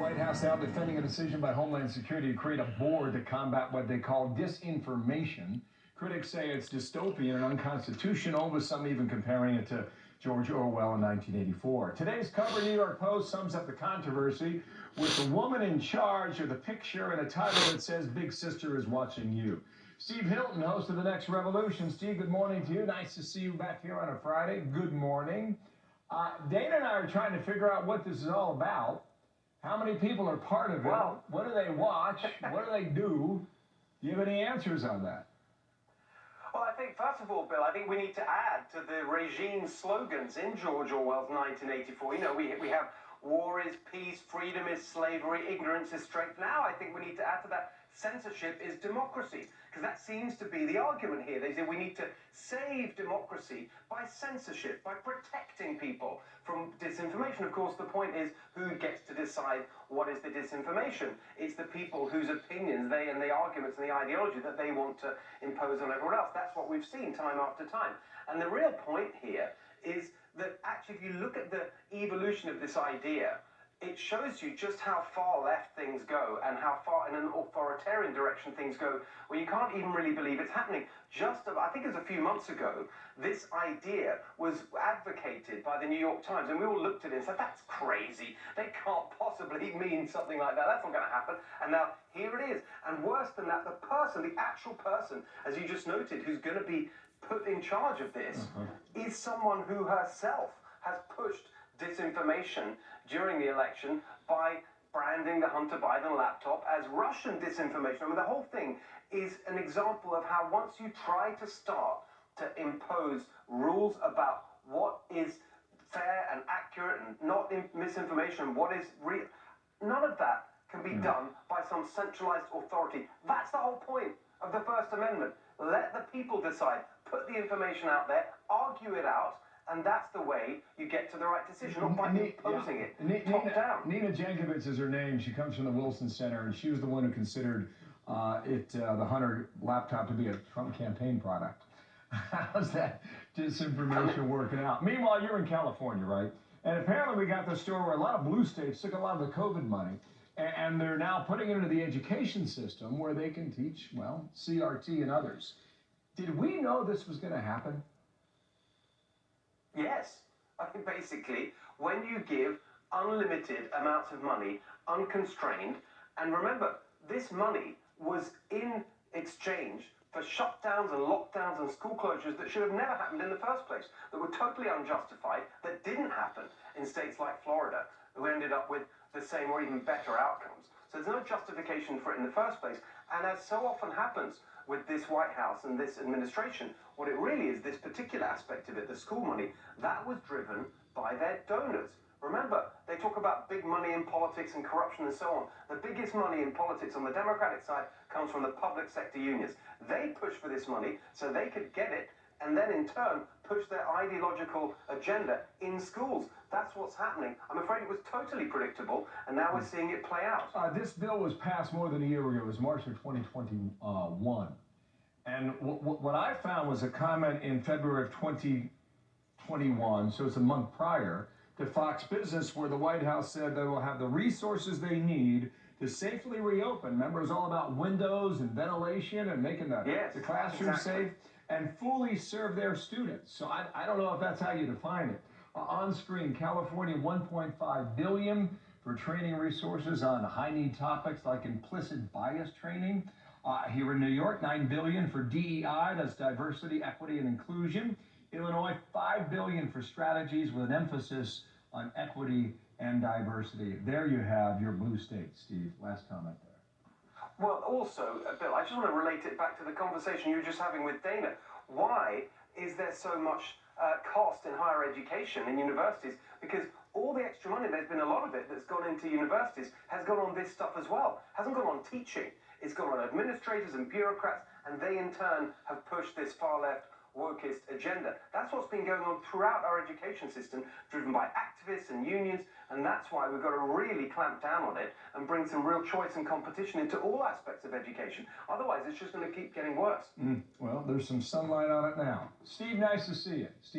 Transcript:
White House now defending a decision by Homeland Security to create a board to combat what they call disinformation. Critics say it's dystopian and unconstitutional, with some even comparing it to George Orwell in 1984. Today's cover, New York Post, sums up the controversy with the woman in charge of the picture and a title that says, "Big Sister is watching you." Steve Hilton, host of The Next Revolution. Steve, good morning to you. Nice to see you back here on a Friday. Good morning. Dana and I are trying to figure out what this is all about. How many people are part of it? Well, what do they watch? What do they do? Do you have any answers on that? Well, I think, first of all, Bill, I think we need to add to the regime's slogans in George Orwell's 1984. You know, we have war is peace, freedom is slavery, ignorance is strength. Now I think we need to add to that censorship is democracy, because that seems to be the argument here. They say we need to save democracy by censorship, by protecting people from disinformation. Of course, the point is who gets to decide what is the disinformation. It's the people whose opinions and the arguments and the ideology that they want to impose on everyone else. That's what we've seen time after time. And the real point here is that actually, if you look at the evolution of this idea, it shows you just how far left things go and how far in an authoritarian direction things go, where you can't even really believe it's happening. I think it was a few months ago, this idea was advocated by the New York Times, and we all looked at it and said, that's crazy. They can't possibly mean something like that. That's not going to happen. And now here it is. And worse than that, the actual person, as you just noted, who's going to be put in charge of this is someone who herself has pushed disinformation during the election by branding the Hunter Biden laptop as Russian disinformation. I mean, the whole thing is an example of how once you try to start to impose rules about what is fair and accurate and not misinformation, what is real, none of that can be done by some centralized authority. That's the whole point of the First Amendment. Let the people decide. Put the information out there, argue it out, and that's the way you get to the right decision, not by imposing it top down. Nina Jankovic is her name. She comes from the Wilson Center, and she was the one who considered the Hunter laptop to be a Trump campaign product. How's that disinformation working out? Meanwhile, you're in California, right? And apparently we got the story where a lot of blue states took a lot of the COVID money, and they're now putting it into the education system where they can teach, well, CRT and others. Did we know this was going to happen? Yes. I think basically, when you give unlimited amounts of money, unconstrained, and remember, this money was in exchange for shutdowns and lockdowns and school closures that should have never happened in the first place, that were totally unjustified, that didn't happen in states like Florida, who ended up with the same or even better outcomes. So there's no justification for it in the first place. And as so often happens with this White House and this administration, what it really is, this particular aspect of it, the school money, that was driven by their donors. Remember, they talk about big money in politics and corruption and so on. The biggest money in politics on the Democratic side comes from the public sector unions. They push for this money so they could get it and then in turn push their ideological agenda in schools. That's what's happening. I'm afraid it was totally predictable, and now we're seeing it play out. This bill was passed more than a year ago. It was March of 2021. And what I found was a comment in February of 2021, so it's a month prior, to Fox Business, where the White House said they will have the resources they need to safely reopen. Remember, it was all about windows and ventilation and making the classroom safe and fully serve their students. So I don't know if that's how you define it. On screen, California, $1.5 billion for training resources on high-need topics like implicit bias training. Here in New York, $9 billion for DEI, that's diversity, equity, and inclusion. Illinois, $5 billion for strategies with an emphasis on equity and diversity. There you have your blue state, Steve. Last comment there. Well, also, Bill, I just want to relate it back to the conversation you were just having with Dana. Why is there so much cost in higher education in universities? Because all the extra money, there's been a lot of it that's gone into universities, has gone on this stuff as well. Hasn't gone on teaching. It's gone on administrators and bureaucrats, and they in turn have pushed this far-left wokist agenda. That's what's been going on throughout our education system, driven by activists and unions, and that's why we've got to really clamp down on it and bring some real choice and competition into all aspects of education. Otherwise, it's just going to keep getting worse. Well, there's some sunlight on it now. Steve, nice to see you. Steve